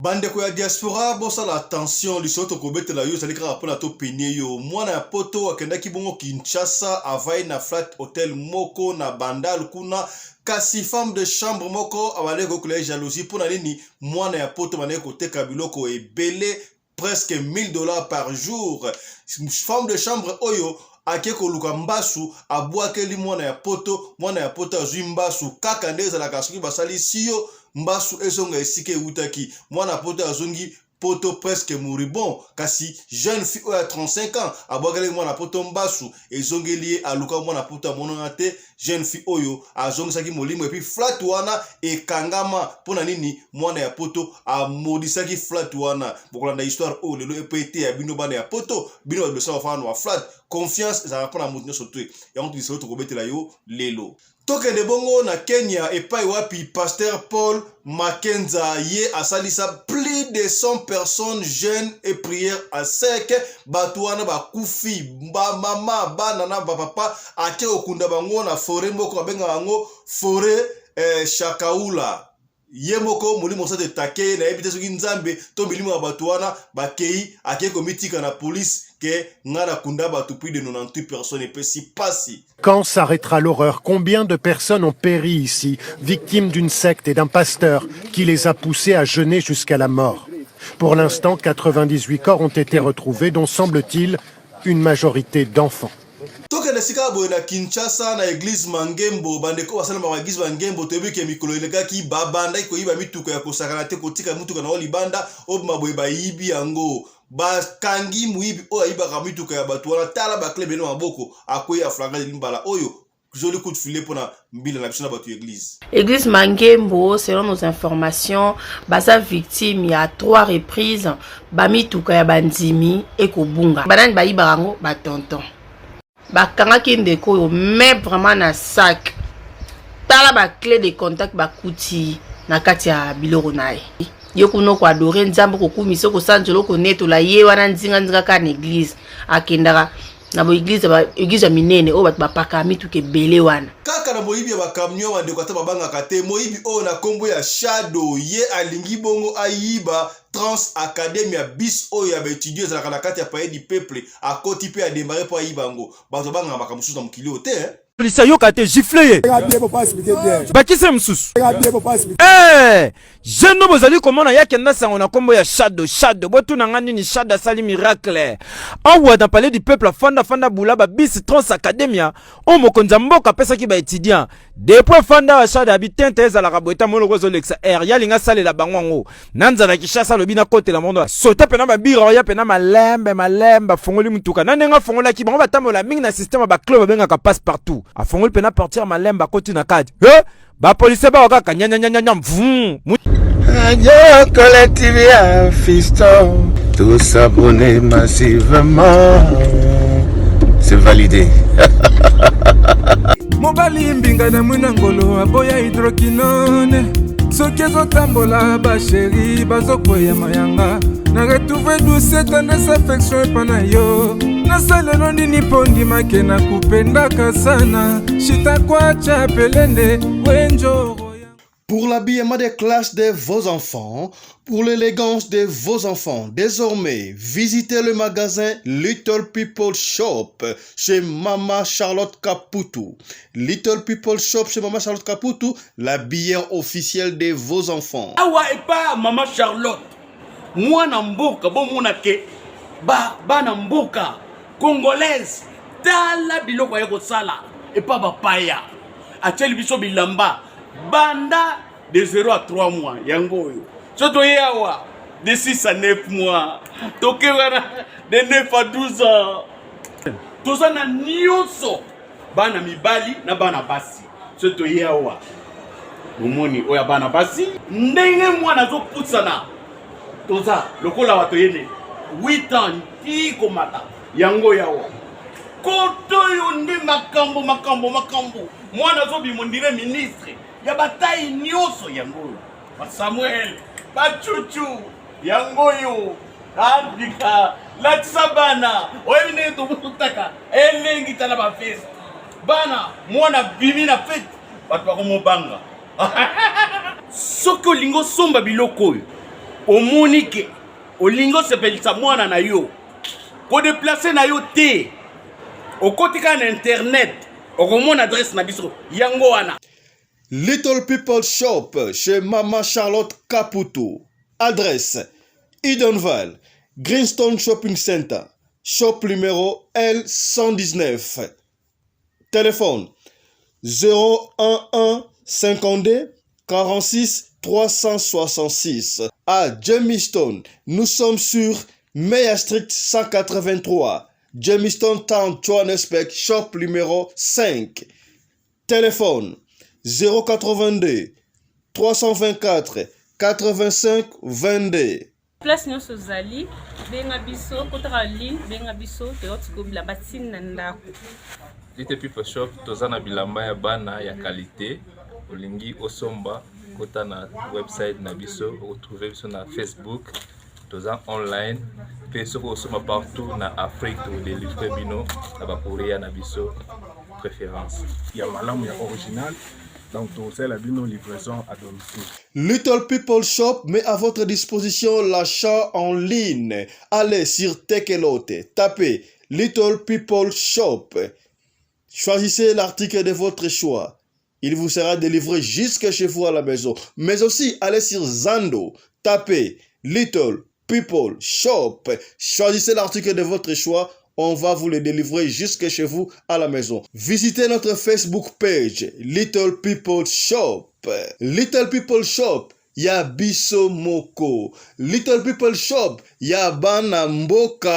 Bande ko ya diaspora bosala attention lisoto kobete la yo zali kaka pona to penye yo mwana ya poto akendaki bongo Kinshasa avai na flat hotel moko na Bandal kuna kasi femme de chambre moko abale ko kule jalousie pona nini mwana ya poto bane ko teka biloko ebele presque $1000 par jour. Femme de chambre oyo ake koluka mbasu abwakeli mwana ya poto azwi mbasu kaka nde ezalaka soki basali siyo mbasu ezonga esike utaki mwana poto azongi poto presque moribond kasi jeune fille oya 35 ans abwakeli mwana poto mbasu ezongeli aluka mwana poto amonana te jeune fille oyo azongisaki molimo epi flat wana ekangama pona nini mwana ya poto amodisaki flat wana bokolanda histoire oyo lelo epete ya bino bana ya poto bino babesa bafana wa flat confiance ezalaka mpona moto nyonso te yango tokiselo tokobetela yo lelo tokende bongo na Kenya epai wapi Pasteur Paul Makenza ye asalisa plus de 100 personnes jeunes et prières à sec batuana bakufi ba mama bana na ba papa ake okunda bango na forêt moko babenga bango forêt Shakaula ye moko molimo sa de take na ebite soki nzambe to milimo ya batuana bakei ake komitika na police que ngana kunda batu plus de 98 personnes et puis si passi. Quand s'arrêtera l'horreur? Combien de personnes ont péri ici, victimes d'une secte et d'un pasteur qui les a poussés à jeûner jusqu'à la mort? Pour l'instant, 98 corps ont été retrouvés, dont semble-t-il une majorité d'enfants. Toka na sika boye na Kinshasa na église Mangembo bandeko basala ma église Mangembo toyebi ke mikolo elekaki babanda iko yiba mituka ya kosakana te kotika mutuka na libanda obima boye bayibi yango bakangi muyibi oyo ayibaka mituka ya bato wana tala bakle beno maboko akoyi afranga limbala oyo joli coup de filet pour na mbila na biso na bato église. Église Mangembo, selon nos informations, baza victime il y a 3 reprises bamituka ya bandimi ekobunga banani bayibarango batonton bakanga kindeko yo mais vraiment na sac tala ba clé de contact bakuti na kati ya biloko naye yo kuno ko adorer nzambe ko kumisa ko sanjelo ko neto la ye wana nzinga ka na église akendaka na bo église minene o bat bapaka mituke bele wana kaka na moyibi ya bakamnyo wande ko ta babanga kate moyibi o na kombo ya Shadow ye alingi bongo ayiba Trans Academia bis oyo ya étudiants za la kati ya pays du peuple a koti pe a démarrer pour ayibango bato banga makamusu na mukili ote Polisa yoka te gifle bakise msusu jeune bozali komona yake na sango na kombo ya Shadow botu na ngani ni Shadow sali miracle awa na palais du peuple fanda bula ba bis Trans Academia o mokonza mboka pesa ki ba étudiant depuis fanda wa Shadow habitante ezala kabweta moloko zo lexa air yalinga sale la bangwango nanza na kishasa lobina kote la mondo sota pena ba biro ya pena malemba fongoli mutuka nanenga fongola ki bango batamola mingi na système ba club benga ka passe partout a fongoli pena partir malemba koti na kadi ba police ba waka nyanya mvum Radio Collectivia Fiston tous s'abonner massivement c'est validé Mobali mbinga na munangolo aboya hydroquinone soki ezotambola basheri bazokwea mayanga na retrouve douce tendresse affection epana yo nasalelo nini mpo ndimake na kupendaka sana shitakwacha pelende wenjoro. Pour l'habillement des classes de vos enfants, pour l'élégance de vos enfants, désormais, visitez le magasin Little People Shop chez Mama Charlotte Caputo. Little People Shop chez Mama Charlotte Caputo, l'habilleur officiel de vos enfants. Awa epa Mama Charlotte, mwana mboka, bon monake, ba na mboka, congolaise, tala biloko ya kosala, epa bapaya, acheli biso bilamba, banda de 0 à 3 mois yango yo soto yawa de 6 à 9 mois toke wana de 9 à 12 ans tozana nyonso bana mibali na bana basi soto yawa omoni oya bana basi ndenge mwana zo putsana toza lokola wato yene 8 ans ti komata yango yawa koto yo ndi makambo mwana zo bimondire ministre ya bataille nyoso yango ba Samuel ba Chuchu yango yo andika la sabana oyine to mutaka elengi tala ba fest bana mwana bimi na fete batu ba komobanga soko lingo somba biloko omoni ke olingi osepelisa mwana na yo kodeplace na yo te okotika na internet okomona adresse na biso yango wana. Little People Shop chez Maman Charlotte Caputo. Adresse Edenval, Greenstone Shopping Center, shop numéro L119. Téléphone 011 52 46 366. À Jamestown, nous sommes sur Meyer Street 183. Jamestown Town, Johannesburg, shop numéro 5. Téléphone 082 324 85 22. Place nyonso zali benga biso kotaka ligne benga biso teotikobila batine na ndako. Little People Shop tozana bilamba ya bana ya qualité olingi osomba kota na website na biso retrouver biso na Facebook toza online pe soko osoma partout na Afrique to délivrer bino na ba Korea na biso préférence ya malamu ya original. Donc, c'est la livraison à domicile. Little People Shop met à votre disposition l'achat en ligne. Allez sur Tekelote, tapez Little People Shop. Choisissez l'article de votre choix. Il vous sera délivré jusque chez vous à la maison. Mais aussi, allez sur Zando, tapez Little People Shop. Choisissez l'article de votre choix. On va vous le délivrer jusque chez vous à la maison. Visitez notre Facebook page, Little People Shop. Little People Shop, ya biso moko. Little People Shop, ya bana mboka.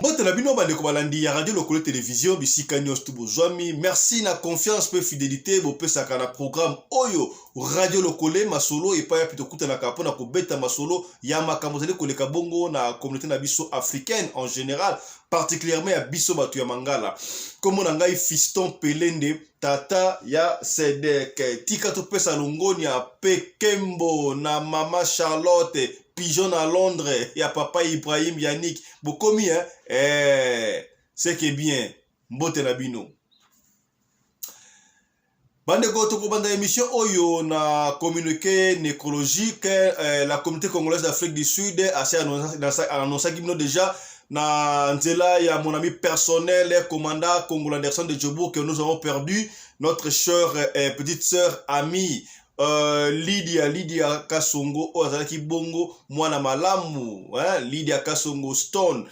Bote na bino bande ko balandi ya radio lokolo télévision bisika nyos tu bozwami. Merci na confiance pe fidélité bo pesaka na programme oyo radio lokole masolo et pa ya pito kuta na kapo na ko beta masolo ya makambo zali koleka bongo na communauté na biso africaine en général, particulièrement ya biso batu ya mangala. Comme on ngai Fiston Pelende tata ya Sedek tika to pesa longoni ya Pekembo na Mama Charlotte Pigeon à Londres, il y a papa Ibrahim Yannick. Bokomi, hein? C'est que bien. Mbote Nabino. Bande Goto Banda émission Oyo na communiqué nécrologique. La communauté congolaise d'Afrique du Sud a annoncé déjà na nzela ya mon ami personnel, commandant Congolais Anderson de Djobour, que nous avons perdu notre chère petite sœur amie. Lydia Kasongo Ozaki Bongo Mwana Malamu, Lydia Kasongo Stone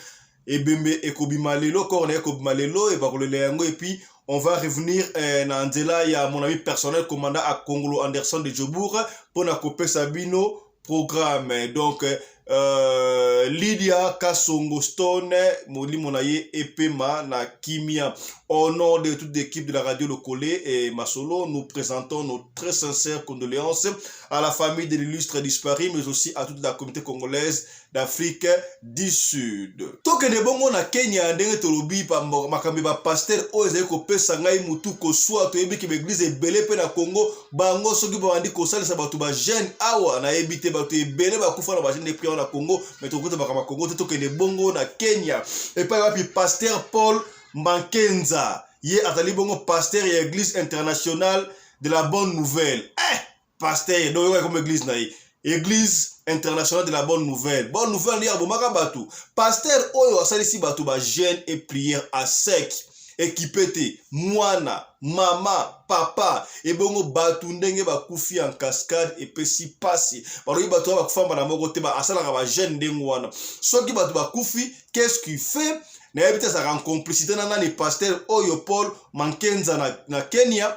et Bembe Ekobimalelo Korne Ekobimalelo et Bakoleleango. Et puis on va revenir dans Nzela, il y a mon ami personnel commandant à Congolo Anderson de Djobour pour na couper Sabino programme. Donc Lydia Kasongo Stone Moli Monaye Epema na Kimia. Au nom de toute l'équipe de la radio Lokolé et Masolo, nous présentons nos très sincères condoléances à la famille de l'illustre disparu, mais aussi à toute la communauté congolaise d'Afrique du Sud. Toke de bongo na Kenya ndenge tolobi pa makambi ba pasteur oyo ko pesa ngai mutu ko soit to yebi ki église ebele pe na Congo bango soki ba bandi ko salisa batu ba jeune awa na ebite batu ebele ba kufa na ba jeune de prière na Congo, mais to kota ba Congo toke de bongo na Kenya et pa pi pasteur Paul Mankenza, yé atali bongo pasteur et église internationale de la bonne nouvelle. Pasteur, donc comme église naï. Église internationale de la bonne nouvelle. Bonne nouvelle, y'a bomaka batu. Pasteur oyo asalisi batu ba jeûne et prière à sec. Équipé mwana, mama, papa, et bongo batu ndenge ba kufi en cascade et pesi pasi. Baloyi batu ba kufa na moko te ba asala ba jeûne ndenge wana. Soki batu ba kufi, qu'est-ce qu'il fait? Na ebite sa ran complicité na nani pasteur oyo Paul Mankenza na Kenya.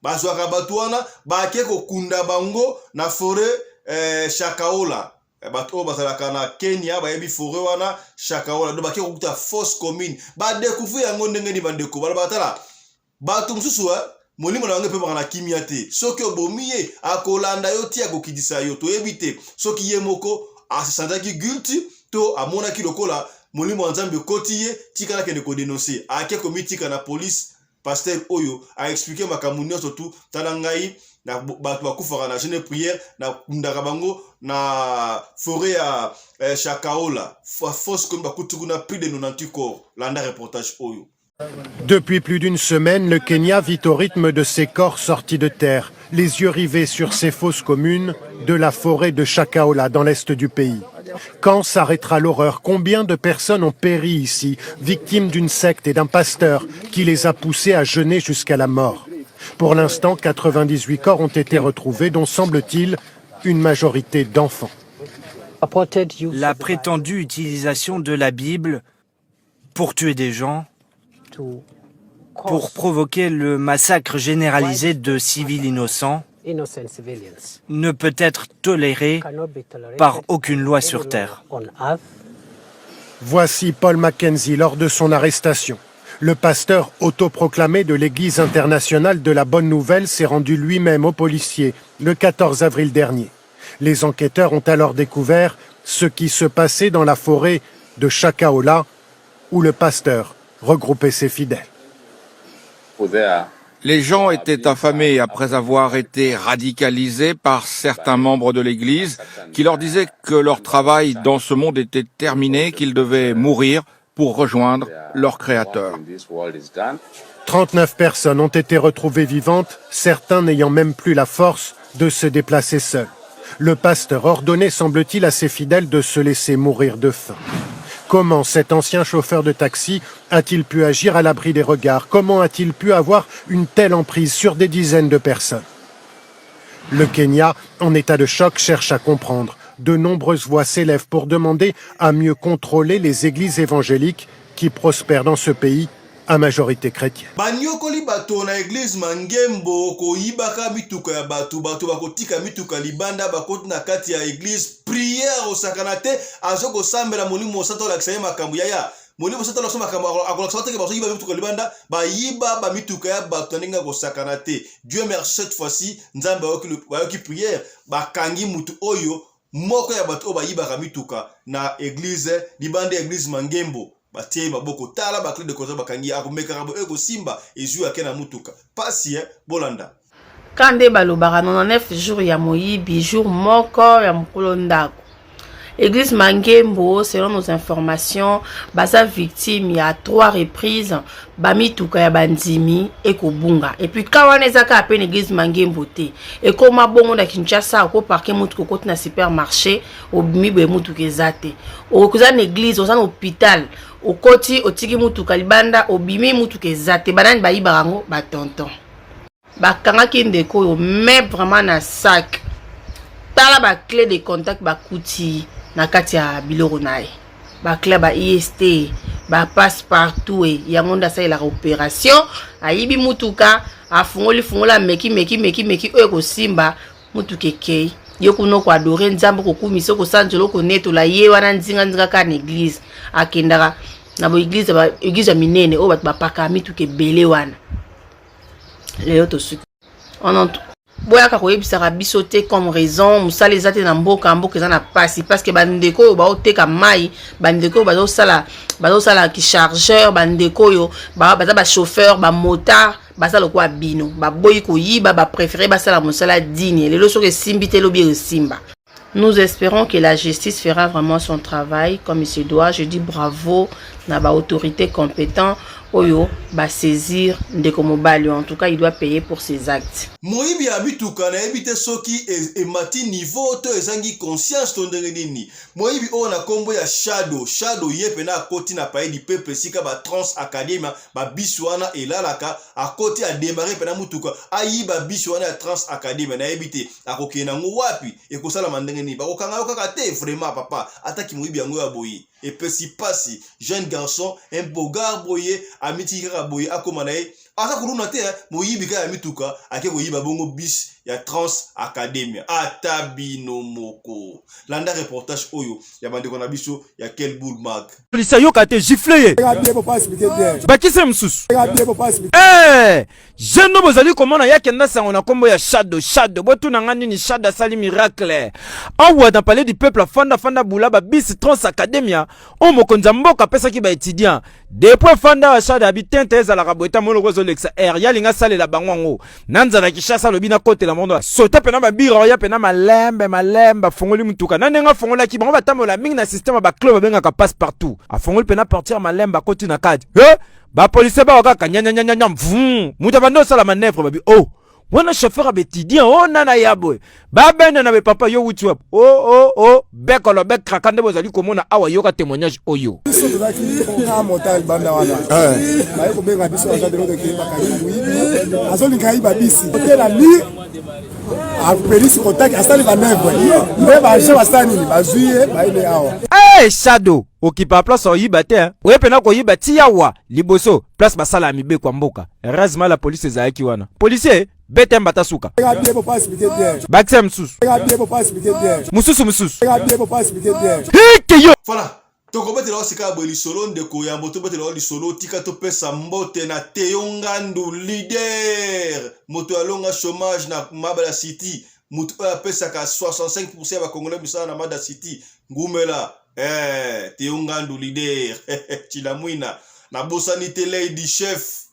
Bazwaka batu wana ba ke ko kunda bango na forêt Shakaola. Bato oyo bazalaka na Kenya bayebi forêt wana Shakaola. Do ba ke ko kuta fausse commune. Ba découvrir yango ndenge ni bandeko. Bala batala. Bato mususu molimo na wange pe bana kimia te. Soki obomiye akolanda yo ti akokidisa yo to ebite. Soki ye moko asisantaki guilty to amona ki lokola molimo nzambe kotiye tika na kende ko dénoncer. Ake komitika na police. Pasteur Oyo a expliqué ma kamunio surtout talangai na batu bakufaka na jeune prière na ndakabango na forêt à Shakaola fausse comme bakutu kuna plus de 98 corps landa reportage Oyo. Depuis plus d'une semaine, le Kenya vit au rythme de ses corps sortis de terre, les yeux rivés sur ces fosses communes de la forêt de Shakahola dans l'est du pays. Quand s'arrêtera l'horreur? Combien de personnes ont péri ici, victimes d'une secte et d'un pasteur qui les a poussés à jeûner jusqu'à la mort? Pour l'instant, 98 corps ont été retrouvés, dont semble-t-il une majorité d'enfants. La prétendue utilisation de la Bible pour tuer des gens, pour provoquer le massacre généralisé de civils innocents, ne peut être tolérée par aucune loi sur Terre. Voici Paul Mackenzie lors de son arrestation. Le pasteur autoproclamé de l'Église internationale de la Bonne Nouvelle s'est rendu lui-même aux policiers le 14 avril dernier. Les enquêteurs ont alors découvert ce qui se passait dans la forêt de Shakahola, où le pasteur regroupait ses fidèles. Les gens étaient affamés après avoir été radicalisés par certains membres de l'Église qui leur disaient que leur travail dans ce monde était terminé, qu'ils devaient mourir pour rejoindre leur Créateur. 39 personnes ont été retrouvées vivantes, certains n'ayant même plus la force de se déplacer seuls. Le pasteur ordonnait, semble-t-il, à ses fidèles de se laisser mourir de faim. Comment cet ancien chauffeur de taxi a-t-il pu agir à l'abri des regards? Comment a-t-il pu avoir une telle emprise sur des dizaines de personnes? Le Kenya, en état de choc, cherche à comprendre. De nombreuses voix s'élèvent pour demander à mieux contrôler les églises évangéliques qui prospèrent dans ce pays à majorité chrétienne. Banyokoli bato na église Mangembo koyibaka mituka ya bato bakotika mituka libanda bakoti na kati ya église prière osakana te azoko sambela molimo sato la kisema makambo ya molimo sato la kisema makambo akola sato ke baso yiba mituka libanda ba yiba ba mituka ya bato ninga kosakana te. Dieu merci cette fois-ci nzambe ayoki prière bakangi mutu oyo moko ya bato o ba yiba mituka na église libanda église Mangembo. Batie maboko tala bakle de koza bakangi akomeka rabo eko simba ezu akena mutuka pasi bolanda kande balobaka 99 jours ya moyibi jour moko ya mokolo ndako. Église Mangembo, selon nos informations, baza victime il y a 3 reprises bamituka ya bandimi et kobunga. Et puis quand on est à peine église Mangembo te et comme bongo na Kinshasa ko parquer mutuko côté na supermarché au mibe mutuka zate. Au kozana église, au hôpital, au koti au tiki mutuka libanda au bimi mutuka zate. Banani ba ibarango ba tonton. Ba kanga kindeko yo met vraiment na sac. Tala ba clé de contact ba kuti na kati ya biloko nae ba clé ba IST ba passe partout et yango nda sa la opération ayibi mutuka fungola meki oyo ko simba mutuka kei yokuno ko adorer nzambo ko kumisa ko sanjelo ko neto la ye wana nzinga ka na église akendaka na bo église minene o bat ba paka mituka belé wana leo to su boyaka koyebisaka biso te comme raison musala eza te na mboka eza na pasi parce que bandeko oyo baoteka mai bandeko oyo bazosala ki chargeur bandeko oyo baza bachauffeur bamotard baza lokola bino baboyi koyiba bapréféré basala mosala digne lelo soki esimbi te elobi esimba. Nous espérons que la justice fera vraiment son travail comme il se doit. Je dis bravo na ba autorité compétent oyo ba saisir ndeko mobali. En tout cas, il doit payer pour ses actes. Moyibi abituka na ebite soki e mati niveau to ezangi conscience to ndenge nini. Moyibi o na kombo ya shadow yepe na akoti na paye di peuple sika ba trans academia ba biswana elalaka akoti a démarrer pena mutuka ayiba biswana ya trans academia na ebite akokena ngo wapi ekosala mandenge ni bakokanga yo kaka te vraiment papa ataki moyibi yango ya boyi et pesi pasi jeune garçon un bogar boye amiti kaka boye akoma na ye asa kuluna te moyibi ka ya mituka ake koyiba bongo bis ya trans academia atabino moko landa reportage oyo ya bandeko na biso ya Quel Bull Mag polisa yoka te gifle ye bakise msusu jeune bozali komona yake na sango na kombo ya shadow botuna ngani ni shadow sali miracle awa dans palais du peuple fanda bula ba bis trans academia o mokonza mboka pesa ki ba étudiant depuis fanda shadow habitante ezala kabweta moloko azolekisa air yalinga salela bango yango nanzala Kinshasa lobi na kote la mondo sota pena babiro ya pena malembe afongoli mutuka na nenga fongolaki bango batambola mingi na système ba club bengaka passe partout afongoli pena partir malembe akoti na kadi ba police ba wakaka nyanya muta bando sala manœuvre babi oh wana chauffeur abetidia oh nana yabwe babene na be papa yo wuti wap oh bekolo bek krakande bozali komona awa yoka témoignage oyo Shadow okipa place oyiba te oye pena koyiba ti yawa liboso place basala ya mibe kwa mboka heureusement la police ezalaki wana policier bete mbata suka bakse msusu hikeyo voilà tokobetela osika boye lisolo ndeko ya moto betela lisolo tika topesa mbote na Teyongandu leader moto alonga chômage na Mabala City moto apesaka 65% ya bakongolais misala na Mabala City ngumela Teyongandu leader Chilamwina na bosanité lady chef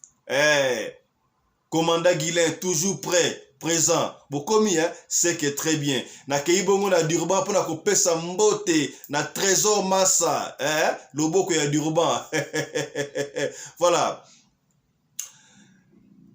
commandant Guilain toujours prêt présent bokomi c'est que très bien na keibongo na Durban pona ko pesa mbote na trésor massa loboko ya Durban voilà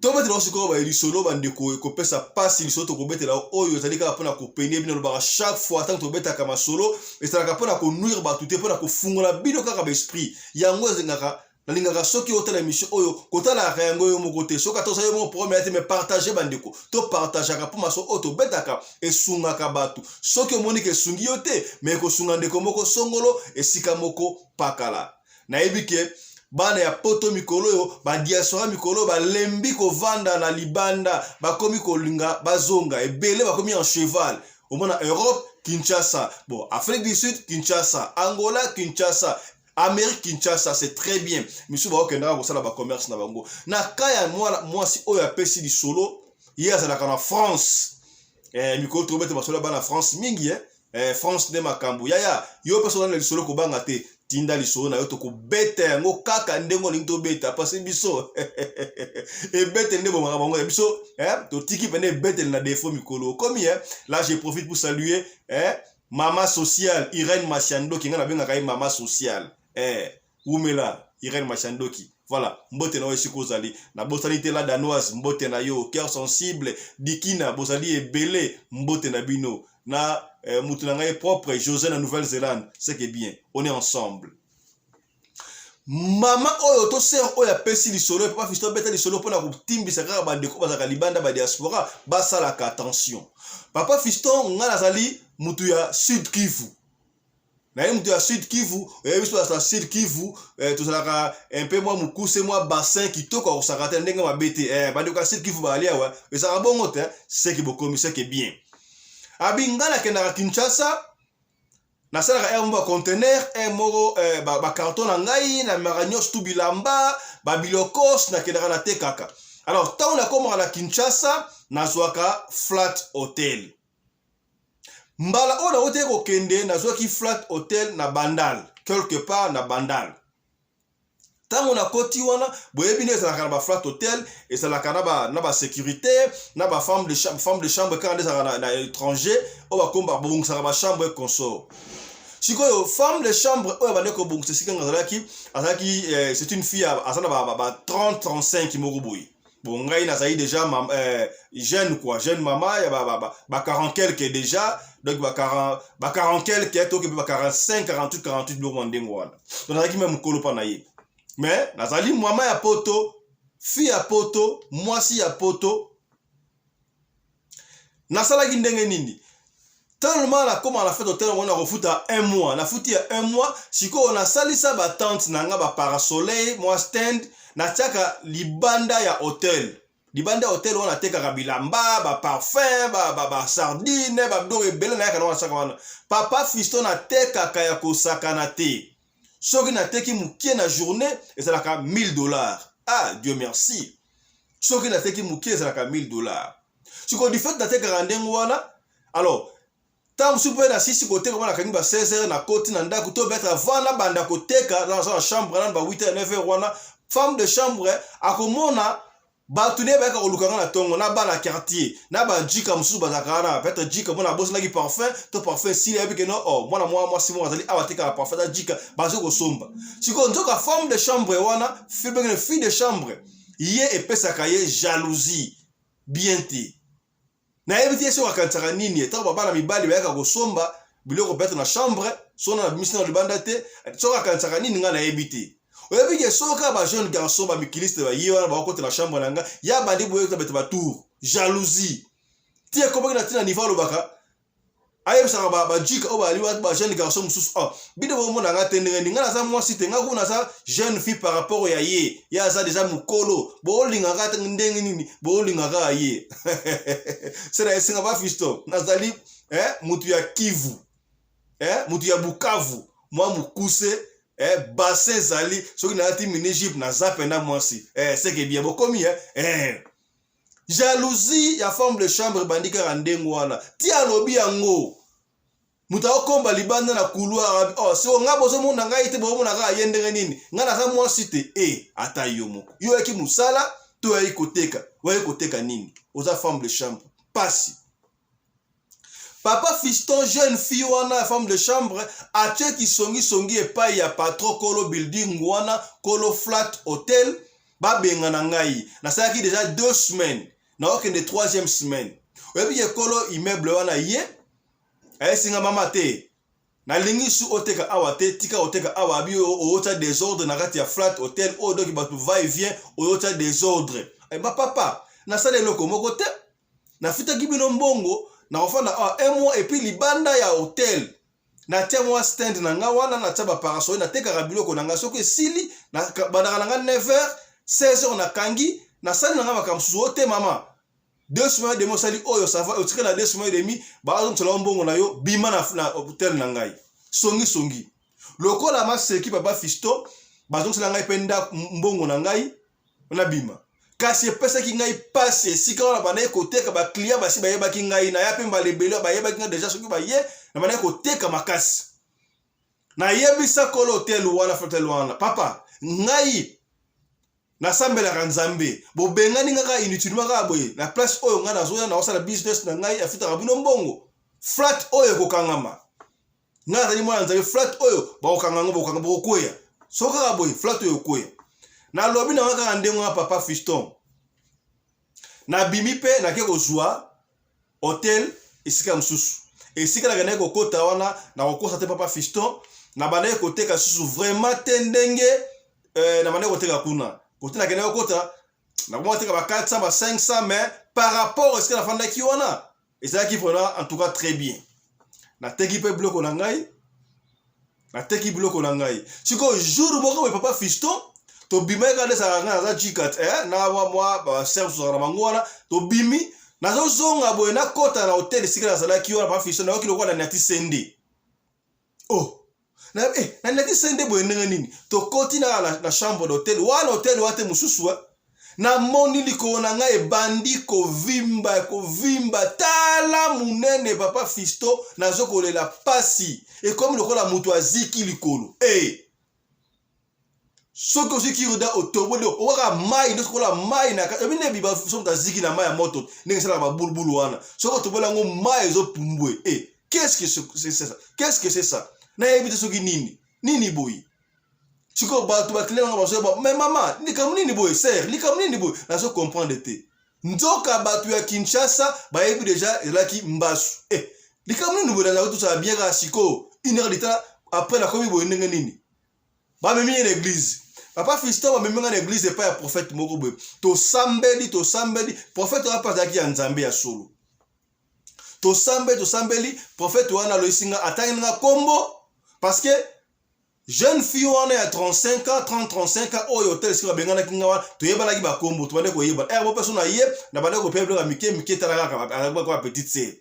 tobete lo siko ba lisolo bande ko pesa passe lisolo to ko betela oyo tandika pona ko penie bino ba chaque fois tant to beta kama solo et ça pona ko nuire ba tout pona ko fungola bino kaka ba esprit yango zengaka nalingaka soki otala émission oyo kotala yango yo moko te soka tosa yo mo premier te me partager bandeko to partager ka poma so auto betaka esungaka batu soki omoni ke sungi yo te me ko sunga ndeko moko songolo esika moko pakala na ebike bana ya poto mikolo yo ba diaspora mikolo ba lembi ko vanda na libanda ba komi ko linga bazonga ebele ba komi en cheval au moins Europe Kinshasa bon Afrique du Sud Kinshasa Angola Kinshasa Amérique Kinshasa c'est très bien monsieur ba okenda ko sala ba commerce na bango na kaya moi si oyo apesi di solo hier ça la France mikolo to bete ba solo ba na France mingi France de makambu ya yo personne na solo ko banga te tinda lisolo na yo to ko bete yango kaka ndengo lingi to beta parce biso e bete ndebo manga bango biso to tiki pene bete na défaut mikolo comme là je profite pour saluer Mama sociale Irène Machandoki nga na benga kai mama sociale Oumela Irène Machandoki voilà mbote na weshi kozali na bosanité la danoise mbote na yo cœur sensible dikina bosali ebele mbote na bino na mutu na ngai propre José na Nouvelle-Zélande c'est que bien on est ensemble mama oyo to sœur oyo apesi lisolo papa fisto beta lisolo pona ko timbisa kaka bandeko bazaka libanda ba diaspora basala attention papa fisto nga nazali mutu ya Sud Kivu na mutu ya Sud Kivu biso ya Sud Kivu tozalaka un peu moi mukuse moi bassin kitoko ko sakata ndenge mabete bandeko ya Sud Kivu balia wa ezaka bongo te c'est que bokomi c'est que bien abingala kenda Kinshasa na sala mba conteneur moko ba carton na ngai na maranyos tu bilamba ba bilokos na kenda na tekaka alors tant on a comme à Kinshasa na zwaka flat hotel mbala ona ote ko kende na zwaki flat hotel na Bandal quelque part na Bandal tant on a koti wana boyebi ne za ba flat hotel et ça la kana na ba sécurité na ba femme de chambre quand na étranger o ba komba bon ça ba chambre consort sikoyo femme de chambre oyo bandeko bongse sika ngazalaki azaki c'est une fille azana ba 30 35 moruboyi bon ngai nazali déjà jeune quoi jeune maman ya ba 40 quelques déjà donc ba 40 quelques to ke ba 45 48 48 lo mondengo wana donc nazaki même kolo pa na ye mais nazali maman ya poto fille ya poto mwasi ya poto nasala ki ndenge nini tellement la comme on a fait hôtel on a refuta un mois na futi ya un mois siko on a salisa ba tente na nga ba parasoleil moi stand na tiaka libanda ya hôtel libanda hôtel on a teka bilamba ba parfum ba sardine ba bidore belle na kana saka wana papa fiston na teka kaya ko sakana te soki na teki mukie na journée et ça la $1000 ah Dieu merci soki na teki mukie ça la $1000 siko du fait na teka randengo wana alors tant super na sisi côté comme la kangi ba 16h na côté na ndako to betra vana banda koteka dans la chambre na ba 8h 9h wana femme de chambre akomona batune ba ka olukanga na tongo na ba na quartier na ba jika mususu bazakana peut-être jika mona boss na ki parfum to parfum si ya bike no oh moi si moi azali awatika parfum da jika bazo ko somba siko nzoka femme de chambre wana fille de chambre ye epesaka ye jalousie bien te na ebiti so akantaka nini eto baba na mibali ba ka ko somba biloko peut na chambre sona na mission de bandate so akantaka nini nga na ebiti oyebi ke soka ba jeune garçon ba mikiliste ba yiwa ba côté la chambre nanga ya bandi boye to betba tour jalousie tie ko na tina niveau lobaka ayeb sa ba jika o ba liwa ba jeune garçon mususu bide bo mona nga tendenge ninga na za moi site nga kuna za jeune fille par rapport ya ye ya za déjà mukolo bo linga nga ndenge nini bo linga ga ye sera esinga ba fisto nazali mutu ya Kivu mutu ya Bukavu moi mukuse bassin zali soki na ati mini Egypte na zapenda mwasi c'est que bien bokomi jalousie ya femme de chambre bandika randengo wana ti alobi yango muta okomba libanda na couloir so nga bozo mona ngai te bozo mona ga yendenge nini nga na za mwasi te ata yo moko yo eki musala to ya ikoteka nini oza femme de chambre pasi. Papa fiston jeune fille wana femme de chambre atie ki songi epai ya patron kolo building wana kolo flat hotel ba benga na ngai na saki déjà 2 semaines na okende 3e semaine oyebi ye kolo immeuble wana ye ayesinga mama te na lingi su oteka awa te tika oteka awa bi ota désordre na kati ya flat hotel o doki batu va et vient ota désordre ba papa na sale loko moko te na fita kibino mbongo na ofana un mois et puis libanda ya hotel na tia moi stand na nga wana na taba parasol na teka biloko na nga soko sili na bandaka na nga 9h 16h na kangi na sali na nga makamsusu ote mama 2 semaines de mosali oyo ça va otika na 2 semaines et demi ba azo mtsala mbongo na yo bima na hotel na ngai songi lokola maseki papa fisto bazo mtsala ngai penda mbongo na ngai na bima kasi pesa ki ngai passe sika wana bana koteka ba client basi bayeba ki ngai na yape mbalebelo bayeba ki ngai déjà soki ba ye na bana koteka makasi na yebisa kolo hotel wana hotel wana papa ngai na sambela kanzambe bo bengani ngaka inutilement ka boye na place oyo nga nazoya na osala business na ngai afita kabino mbongo flat oyo kokangama nga tani mwana nzali flat oyo ba kokanganga bo koya soka ka boye flat oyo koya na lobi na ngaka ndengo na papa fiston na bimi pe na ke kozwa hotel esika msusu esika na kana ko kota wana na kokosa te papa fiston na bana koteka susu vraiment tendenge na bana koteka kuna kote na kana kota na ko teka ba 400 ba 500 mais par rapport à ce que la fanda ki wana et ça qui prend en tout cas très bien na teki pe bloco na ngai siko jour moko papa fiston to bima kade sa nga za jikat na wa moi ba service na mangwana to bimi na zo zonga boye na kota na hotel sikala sala ki wana pa fiso na okilo kwa na nati sende na nati sende boye nini to koti na chambre d'hôtel wana hotel wate mususu na moni liko na nga ebandi ko vimba tala munene papa fisto na zo kolela pasi et comme lokola mutu aziki likolo soki osiki roda otobolo owaka mai ndo kola mai na ebine biba somta ziki na mai ya moto ndenge sala ba bulbulu wana soko tobola ngo mai zo pumbwe qu'est-ce que c'est ça na ebite soki nini boy siko ba to ba client nga baso ba mais maman ni kam nini boy sœur ni kam nini boy na so comprendre te nzoka batu ya Kinshasa ba ebi déjà elaki mbasu ni kam nini boy na tout ça bien ka siko 1 heure de temps après la komi boy ndenge nini ba memi en église papa fiston ba memi en église pas ya prophète moko boy to sambeli prophète wa pasaki ya nzambe ya solo to sambeli prophète wana lo isinga atanga kombo parce que jeune fille wana ya 35 ans 35 ans oyo hotel sika bengana kinga wana to yeba laki ba kombo to bande ko yeba bo personne na ye na bande ko peblo ka mike tala ka ba petite sœur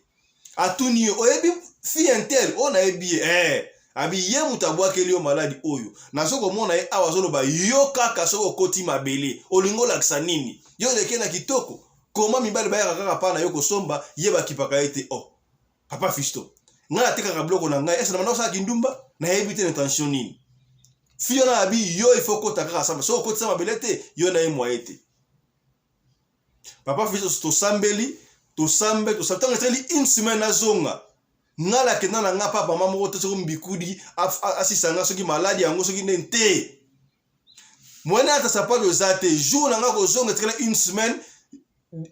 atuni oyebi fille intel ona ebi abi ye mutabwa kelio maladi oyo na soko mona ye awazolo ba yo kaka soko koti mabele olingo laksa nini yo lekena kitoko koma mibali ba kaka pa na yo kosomba ye ba kipaka ete papa fisto nga atika ka bloko na ngai esa na manosa kindumba na ebite intention nini fiona abi yo il faut kota kaka samba soko koti sama belete yo na ye moyete Papa Fisto tosambeli tosambe tosatango eteli une semaine azonga ngala kenda na nga papa mama moko to mbikudi asisanga soki maladi yango soki nente mwana ata sapalo zate jour na nga kozonga eteli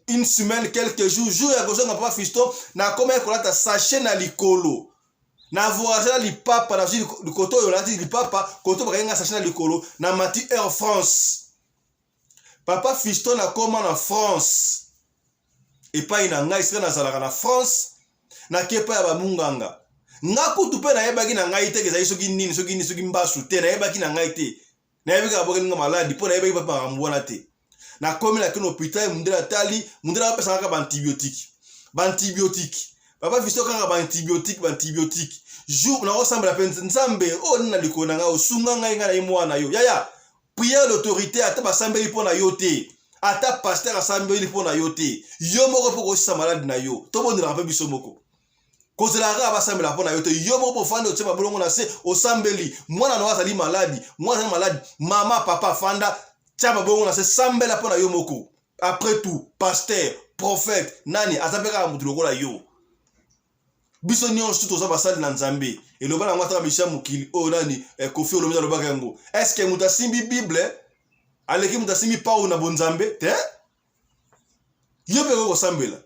une semaine quelques jours ya kozonga Papa Fisto na koma kolata sachet na likolo na voisin li papa na du koto yo lati li papa koto bakenga sachet na likolo na mati Air France. Papa Fisto na koma na France epai na ngai sika nazalaka na France na kepa ya bamunganga nga kutu pe na yebaki na ngai te kezali soki nini soki mbasu te na yebaki na ngai te na yebaki aboke nga maladi po na yebaki papa rambuana te na komi na kino hôpital mundela tali mundela pesa ka antibiotique Papa Fisto ka antibiotique jour na ressemble la peine nzambe o na likona nga osunga ngai nga na imwana yo yaya prière l'autorité ata basambeli po na yo te ata pasteur asambeli po na yo te yo moko po kosisa malade na yo to bondela pe biso moko kozela ka basambela po na yo te yo moko po fanda otema bolongo na se osambeli mwana na azali malade mama papa fanda tama bolongo na se sambela po na yo moko après tout pasteur prophète nani atapeka mutu lokola yo biso nyonso toza basali na nzambe eloba na ngata bisha mukili o nani kofi olomeza lobaka yango est-ce que muta simbi bible aleki muta simbi pau na bonzambe te yo pe ko sambela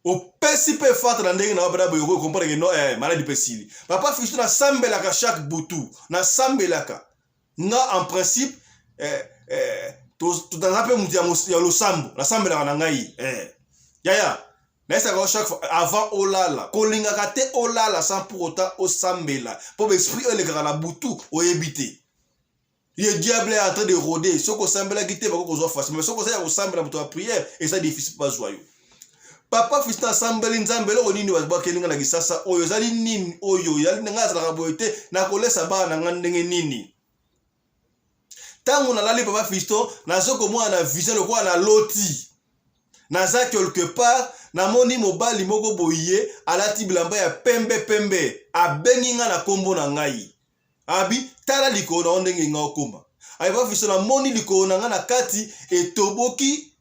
o pesi pe fata na ndenge na obra boyo ko comprendre que no maladi pesili Papa Fisto na sambela ka chaque butu na sambela ka nga en principe to dans pe mutu ya losambo na sambela na ngai yaya Nessa chaque fois avant olala kolinga kate olala sans pour autant osambela pour l'esprit le la butu o ebité le diable est en train de rôder soko sambela kite ba ko zo face mais soko ça ya osambela butu a prière et ça difficile pas joyeux Papa Fisto asambeli nzambela o nini wa kelinga na kisasa oyo zali nini oyo yali ngaza la boyete na kolesa ba na ngandenge nini tangu na lali Papa Fisto na soko mwana vision le kwa na loti naza quelque part na moni mobali moko boye alati bilamba ya pembe abenginga na kombo na ngai abi tala likona ondenge nga okoma Papa Fisto na moni likona nga na kati etoboki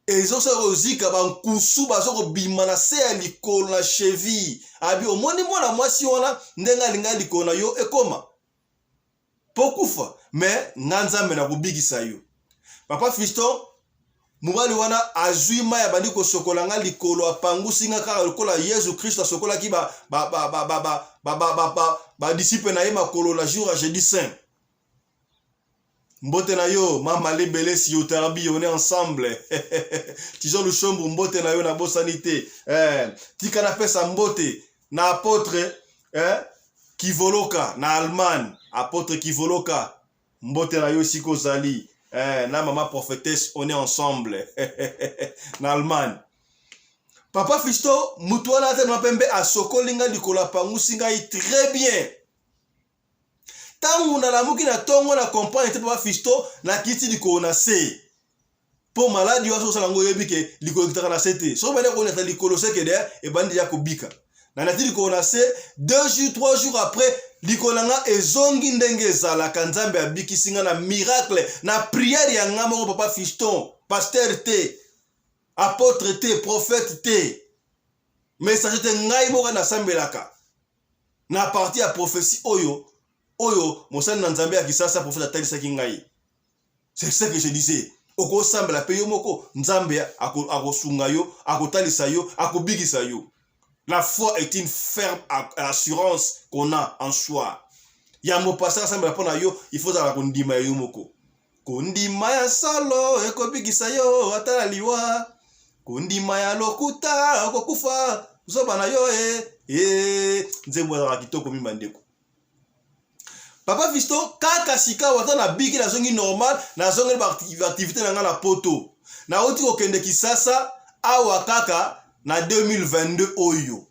ezosa rozika bankusu bazoko bima na se ya likolo na cheville abi omoni mwana mwasi wana ndenga linga likona yo ekoma pokufa mais nganzambe na kubigisa yo Papa Fisto mubali wana azwima ya bandi ko sokolanga likolo apangusi nga kaka lokola Yesu Christ sokola ki ba disciple na ye makolo la jour à jeudi saint mbote na yo mama lebele si otarabi on est ensemble tizo le chombo mbote na yo na bosanité tika na pesa mbote na apôtre Kivoloka na Allemagne apôtre Kivoloka mbote na yo siko zali na maman prophétesse on est ensemble na Allemagne Papa Fisto mutuana te na pembe asokolinga likola pangusi ngai très bien tangu na lamuki na tongo na comprendre te Papa Fisto na kiti likona se po maladi waso salango yebike likolo kitaka na sete so bale ko na likolo seke de e bandi ya kobika na natili likona se 2 jours 3 jours après likolanga ezongi ndenge ezalaka nzambe abikisinga na miracle na prière ya nga moko Papa Fisto pasteur te apôtre te prophète te message te ngai moko na sambelaka na partie ya prophétie oyo mosani na nzambe ya kisasa prophète atalisaki ngai c'est ça que je disais oko sambela pe yo moko nzambe akosunga yo akotalisa yo akobikisa yo. La foi est une ferme assurance qu'on a en soi. Yamo passer ensemble pour na yo, il faut la kondima yo moko. Kondima ya salo ekobikisa yo atala liwa. Kondima ya lokuta okokufa zoba na yo nzembo za kitoko mimandeko. Papa Fisto kaka sika wata na biki na zongi normal na zongi ba activité na nga na poto. Na oti okende kisasa awa kaka na 2022 oyo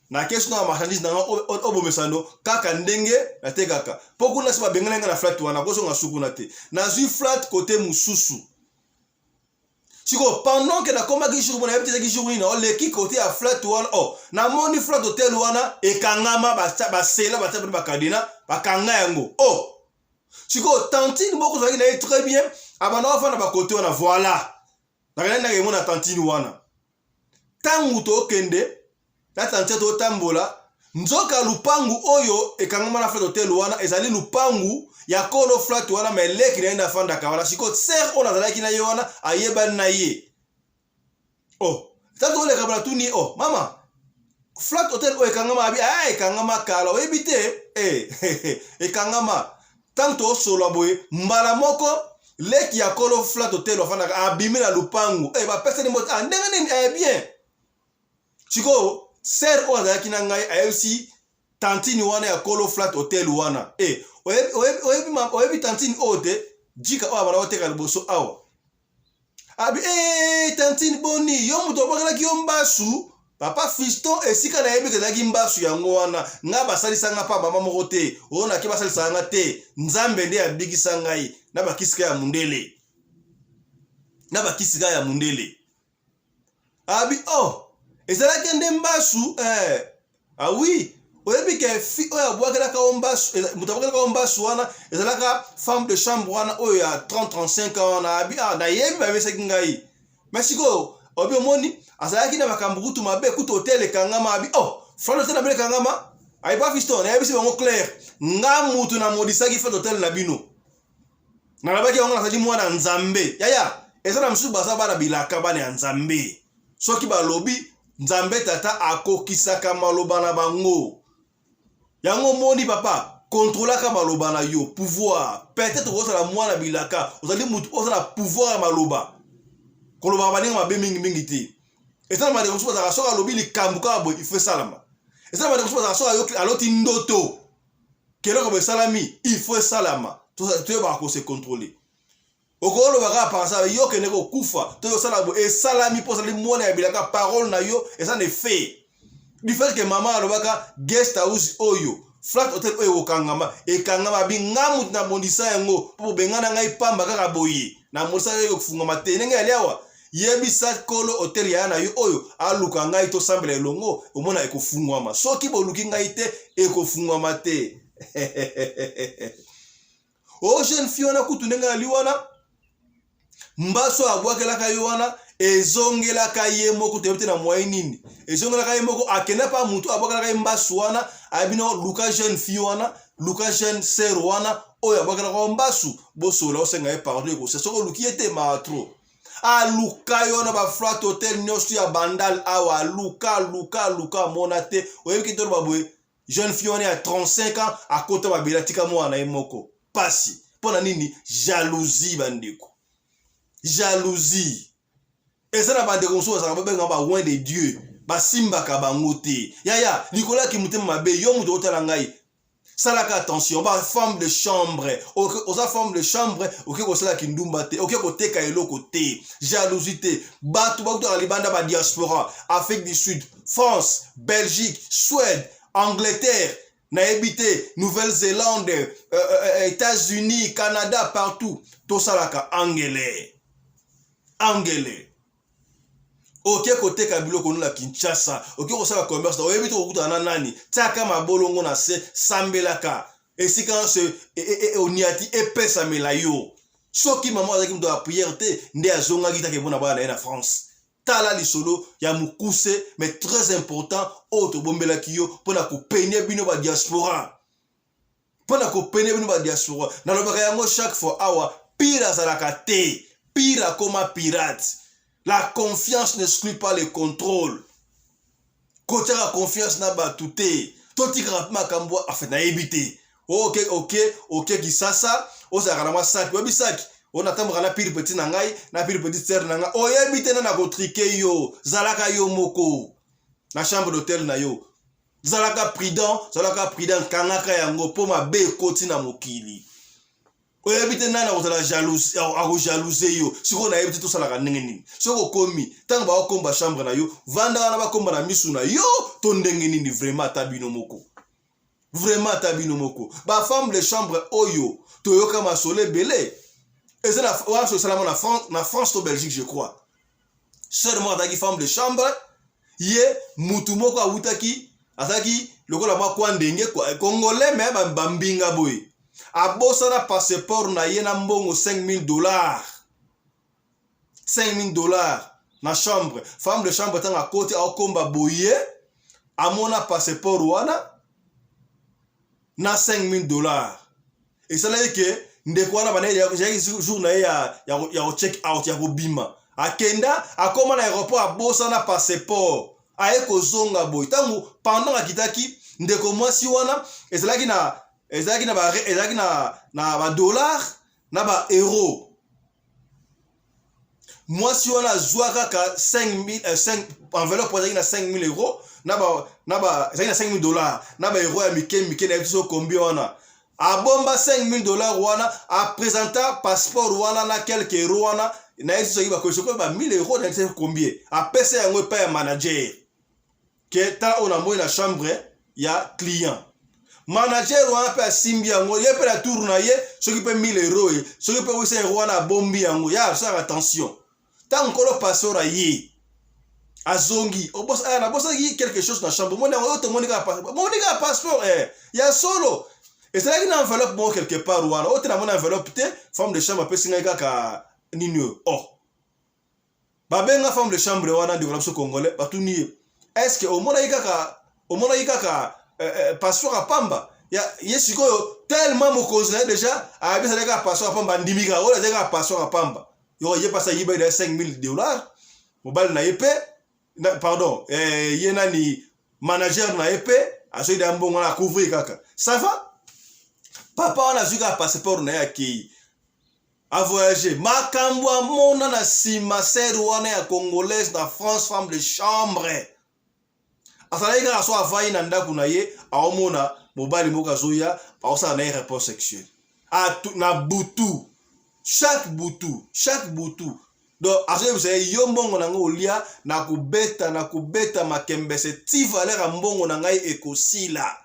na question na marchandise na obomesano kaka ndenge na te kaka poku na siba bengelenga na flat wana koso nga suku na te na zui flat côté mususu siko pendant que na komba ki jour na yebite ki jour ni na le ki côté ya flat wana na moni flat hotel wana e kangama ba sela ba tabu ba kadina ba kanga yango siko tantine boko zaki na très bien abana fa na ba côté wana voilà nakenda ke mona tantini wana tangu to kende na tantini to tambola nzoka lupangu oyo ekangama na flat hotel wana ezali lupangu ya kolo flat wana meleki naenda fanda kawala siko ser ona zalaki na yona ayeba na ye oh tanto ole kabla tuni oh mama flat hotel oyo ekangama abi ekangama kala oyebite ekangama tanto solo boye mbala moko leki ya kolo flat hotel ofanda abimi na lupangu ba personne mot ndenge nini bien siko ser o azalaki na ngai ayesi tantini wana ya kolo flat hotel wana oyebi tantini ote jika o abana oteka liboso awa abi tantini boni yo muto obakalaki yo mbasu papa Fiston esika na yebi kezalaki mbasu yango wana nga basalisanga pa mama moko te ona ke basalisanga te nzambe nde abikisa ngai na bakisika ya mundele abi ezalaki nde mbasu oui oyebi ke fi oyo abwakelaka ombasu mutu abwakelaka ombasu wana ezalaka femme de chambre wana oyo ya 30-35 wana abi nayebi babesaki ngai masiko obi omoni azalaki na makambo kutu mabe kutu hotel ekangama abi flat hotel na bele kangama ayiba Fiston nayebisi bango clair nga mutu na modisaki flat hotel na bino nalabaki yango nasali mwana nzambe yaya ezala msusu baza bana bilaka bana ya nzambe soki balobi nzambe tata akokisaka maloba na bango yango moni papa contrôlaka maloba na yo pouvoir peut-être ozala mwana bilaka ozali mutu ozala pouvoir ya maloba koloba baninga mabe mingi te ezala made kosuba za soka lobi likambuka boy il faut salama ezala made kosuba za soka yo aloti ndoto keloko be salami il faut salama to ba ko se contrôler okolo baka pensa yo kene ko kufa to sala bo salami po sali mona ya bilaka parole na yo eza ne fait du fait que mama alobaka guest house oyo flat hotel oyo okangama ekangama bingamu na bondisa yango po bengana ngai pamba kaka boye na mosa yo kufunga matene ngai aliawa yebisa kolo hotel ya na yo oyo aluka ngai to sambela elongo omona ekofungwama soki boluki ngai te ekofungwama te o jeune fille wana kutu ndenga aliwana mbaso abwakelaka yo wana ezongelaka ye moko tebete na moyen nini ezongelaka ye moko akena pa mutu abwakelaka mbaso wana abino luka jeune fille wana luka jeune sœur wana oyo abwakelaka mbaso bosola osenga ye pardon ko soko lukiete ma trop aluka yo na ba flat hotel nyosu ya bandal awa luka monate oyebi kitoro baboye jeune fille wana ya 35 ans akota babela tika mwana ye moko pasi pona nini jalousie bandeko jalousie ezana bandeko nso za babenga ba loin de Dieu basimbaka bango te yaya Nicolas ki mutema mabe yo muto otala ngai salaka attention ba femme de chambre oza femme de chambre oke ko sala ki ndumba te oke ko teka eloko te jalousie te batu bakuta libanda ba diaspora Afrique du Sud France Belgique Suède Angleterre naebité Nouvelle-Zélande États-Unis Canada partout to salaka angele oke koteka biloko nuna Kinshasa oke kosala commerce oyebi to kokutana nani taka mabolongo na se sambelaka esika se oniati epesa melayo soki mama azaki mdo ya prière te nde azonga kitake bona bana na France tala lisolo ya mukuse mais très important auto bombela kiyo pona ko peine bino ba diaspora na lobaka yango chaque fois awa pira zalaka te pira comme pirate. La confiance n'exclut pas le contrôle. Côté la confiance n'a pas tout est. Tout est rapidement comme moi. En fait, n'a évité. Ok, qui ça. On s'est ramené sac. Oui, sac. On attend rana pile petit nangai, na pile petit serre nanga. Oh, évité na ko triquer yo. Zalaka yo moko. La chambre d'hôtel na yo. Zalaka prudent, kanaka yango po ma be koti na mokili. Oyebite nana kozala jalousie jalouser yo siko na yebite to sala ka ndenge nini soko komi tanga ba komba chambre na yo vanda wana ba komba na misu na yo to ndenge nini vraiment tabino moko ba femme de chambre oyo to yoka masole belé ezala wa so salama na France to Belgique je crois seulement daki femme de chambre ye mutu moko awutaki ataki lokola makwa ndenge kwa congolais mais ba mbinga boy abosana passeport na yena mbongo $5,000 $5 000 na chambre. Femme de chambre tanga côté au komba boye amona passeport wana na $5 000. Et ça là que ndeko wana bana ya jour na ya check out ya kobima. Akenda akoma na aéroport abosa na passeport. Aye kozonga boy. Tangu pendant akitaki ndeko mwasi wana ezalaki na ba dollar na ba euro. Mwasi wana zwaka ka 5 enveloppe pour na 5 000 euros na ba ezalaki na $5 000 na ba euro ya mike na biso combien wana. Abomba $5 000 wana a présenta passeport wana na quelques euros wana na yesu soki ba ko ba 1000 euros na c'est combien. A pesa yango pa ya manager. Que ta on a moyen na chambre ya client. Manager wana pe asimbi yango ye pe la tour na ye soki pe 1000 euros ye soki pe 800 euros wana bombi yango ya ça attention. Tant qu'on passera ye azongi obos na bosa quelque chose na chambre mon monika passeport ya solo et c'est là qu'il a enveloppe bon quelque part wana autre na mon enveloppe te femme de chambre pe singa kaka nini oh babenga femme de chambre wana de l'option congolais batuni est-ce que au mona kaka passeport à pamba ya yesiko tellement mo cause déjà a bien ça passeport à pamba ndimika o déjà passeport à pamba yo ye pasa yiba de $5 000 mobile na épée pardon yena ni manager na épée aso de mbongo na couvrir kaka ça va papa on a zuka passeport na yaki a voyager makambwa mona na sima ser wana ya congolaise na France femme de chambre asalaika aso avai na ndaku na ye aomona mobile moka zoya aosa na rapport sexuel na butu chaque butu donc azo vous savez yo mbongo na ngolia na kubeta makembese ti valeur a mbongo na ngai ekosila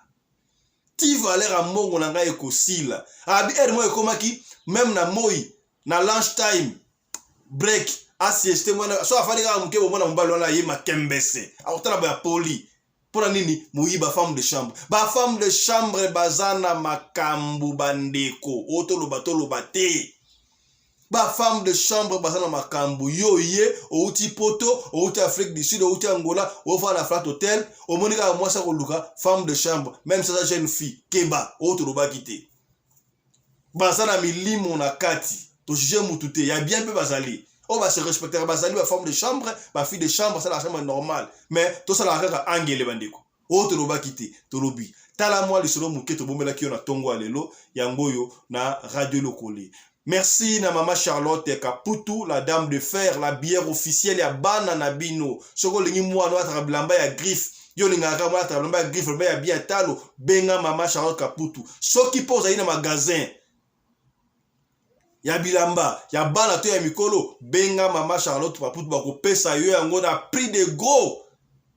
ti valeur a mbongo na ngai ekosila abi mo ekomaki même na moi na lunch time break asieste mwana so afali ka mke bomona mbalo na ye makembese akotala ba poli pona nini muiba femme de chambre bazana makambu bandeko otolo bate ba femme de chambre bazana makambu yo ye outi poto outi Afrique du Sud outi Angola ou va na flat hotel o monika mwasa ko luka femme de chambre même ça jeune fille keba otolo bakite bazana milimo na kati to juger mutute ya bien peu bazali on va se respecter bazali ba femme de chambre ba fille de chambre ça la chambre normale mais to ça la kaka angele bandeko otolo bakite to lobi tala moi le solo muketo bomela ki na tongo alelo yangoyo na radio lokole. Merci na Mama Charlotte Kaputu, la dame de fer, la bière officielle ya bana na bino. Soko lingi mwa no atrablamba ya griffe. Yo linga ka mwa atrablamba ya griffe ya bien talo benga Mama Charlotte Kaputu. Soki pose na magasin ya bilamba, ya bana to ya mikolo benga Mama Charlotte Kaputu bako pesa yo yango na prix de gros.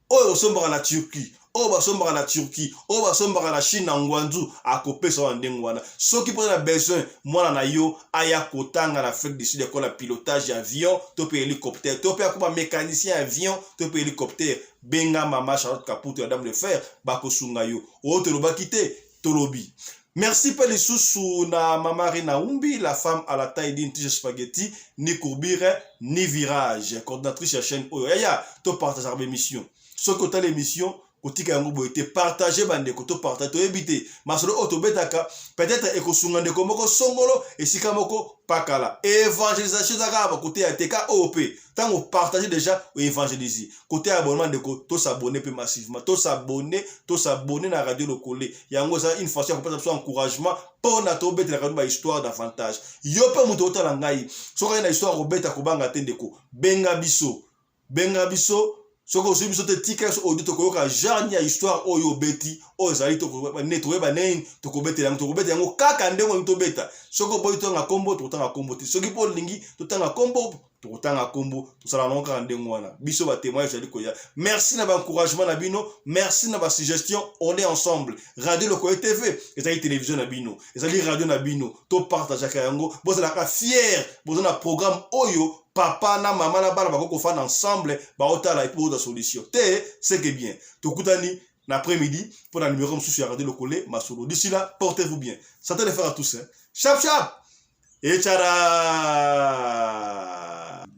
Oyo sombara na Turquie. O basombaka na Turquie, o basombaka na Chine na Ngwanzu akopesa wa ndengo wana. Soki pose na besoin mwana na yo aya kotanga na Afrique du Sud ekola pilotage avion, to pe hélicoptère, to pe akoma mécanicien avion, to pe hélicoptère. Benga Mama Charlotte Kaputu la dame de fer bako sunga yo. O te loba kite tolobi. Merci pe lisusu na Mama Rina Umbi, la femme à la taille d'une tige spaghetti, ni courbire ni virage, coordinatrice de la chaîne Oyo. Yaya, to partage la émission. Soki ta l'émission kotika yango boite partager bande koto partager to ebité masolo otobetaka peut-être ekosunga ndeko moko songolo esika moko pakala évangélisation zaka ba côté ya teka OP tango partager déjà ou évangéliser côté abonnement ndeko to s'abonner peu massivement to s'abonner na radio lokole yango ça une façon de faire encouragement pour na to betela ka ba histoire davantage yo pe muto otala ngai soka na histoire robeta kobanga tendeko benga biso soko so biso te tika so audio to koyoka genre ya histoire oyo beti o zali to ko nettoyer ba neng to ko betela yango kaka ndengo to beta soko boy to nga kombo to tanga kombo ti soki po lingi to tanga kombo to tanga kombo to sala nonka ndengo wana biso ba témoignage ali koya. Merci na ba encouragement na bino, merci na ba suggestion, on est ensemble. Radio Lokole TV ezali télévision na bino ezali radio na bino to partager ka yango bozala ka fier bozana programme oyo papa na maman na bana bako faire ensemble ba otala pour la solution te c'est que bien tokutani l'après-midi pour la numéro sur Radio Lokole masolo. D'ici là portez-vous bien, santé les frères à tous hein. Chap et tchara.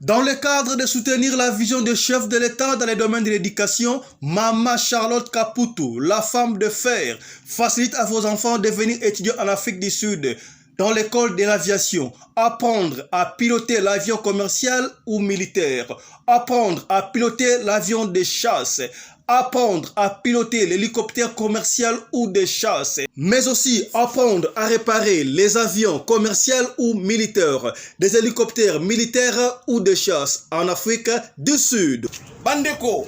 Dans le cadre de soutenir la vision du chef de l'État dans les domaines de l'éducation, Maman Charlotte Caputo, la femme de fer, facilite à vos enfants de venir étudier en Afrique du Sud dans l'école de l'aviation, apprendre à piloter l'avion commercial ou militaire, apprendre à piloter l'avion de chasse, apprendre à piloter l'hélicoptère commercial ou de chasse, mais aussi apprendre à réparer les avions commerciaux ou militaires, des hélicoptères militaires ou de chasse en Afrique du Sud. Bandeko,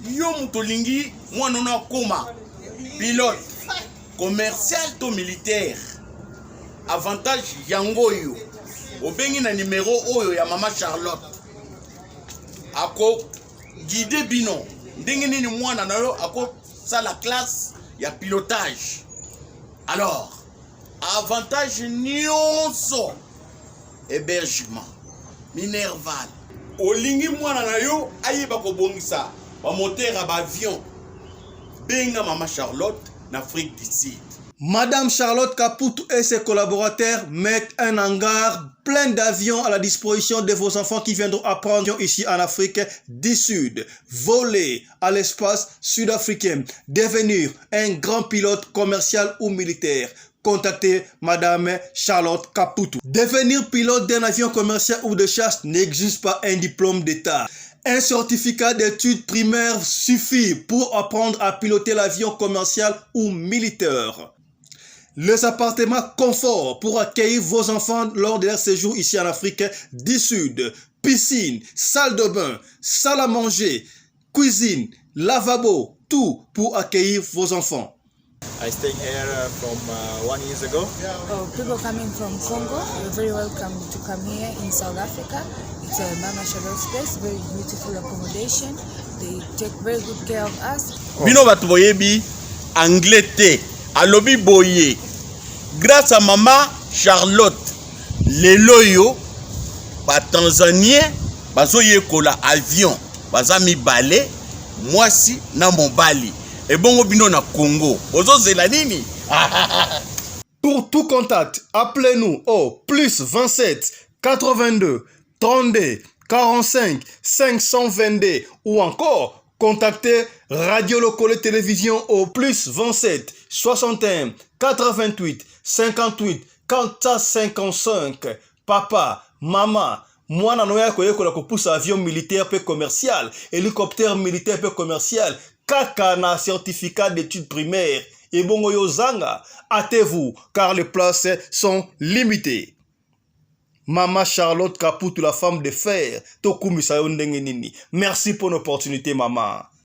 yo mutolingi mwanona koma pilote commercial to militaire. Avantage yango yo. Obengi na numéro oyo ya Maman Charlotte. Ako guide bino. Ndenge nini mwana na yo ako sa la classe ya pilotage. Alors, avantage nyonso hébergement minerval. Olingi mwana na yo ayeba ko bongisa ba moteur ba avion. Benga Maman Charlotte na Afrique du Sud. Madame Charlotte Caputo et ses collaborateurs mettent un hangar plein d'avions à la disposition de vos enfants qui viendront apprendre ici en Afrique du Sud, voler à l'espace sud-africain, devenir un grand pilote commercial ou militaire. Contactez Madame Charlotte Caputo. Devenir pilote d'un avion commercial ou de chasse n'exige pas un diplôme d'État. Un certificat d'études primaires suffit pour apprendre à piloter l'avion commercial ou militaire. Les appartements confort pour accueillir vos enfants lors de leur séjour ici en Afrique du Sud. Piscine, salle de bain, salle à manger, cuisine, lavabo, tout pour accueillir vos enfants. I stayed here from 1 year ago. Oh, people coming from Congo, you're very welcome to come here in South Africa. It's a Mama Charlotte space, very beautiful accommodation. They take very good care of us. Bino batu boyebi anglais te, alobi boye. Grâce à Maman Charlotte, lelo yo ba Tanzanien bazoye kola avion, bazami balé, mwasi na mobali. Et bon bino na Congo. Ozo zelanini. Pour tout contact, appelez-nous au plus 27 82 32 45 522 ou encore contactez Radio Lokole Télévision au plus 27 61 88 58 455. Papa, maman, mwana noya koyekola kopusa avion militaire pe commercial, hélicoptère militaire pe commercial, kaka na certificat d'études primaires. Et bongo yo zanga, hâtez-vous car les places sont limitées. Maman Charlotte Caputo, la femme de fer, Tokumi Sayo Ndenge Nini. Merci pour l'opportunité, maman.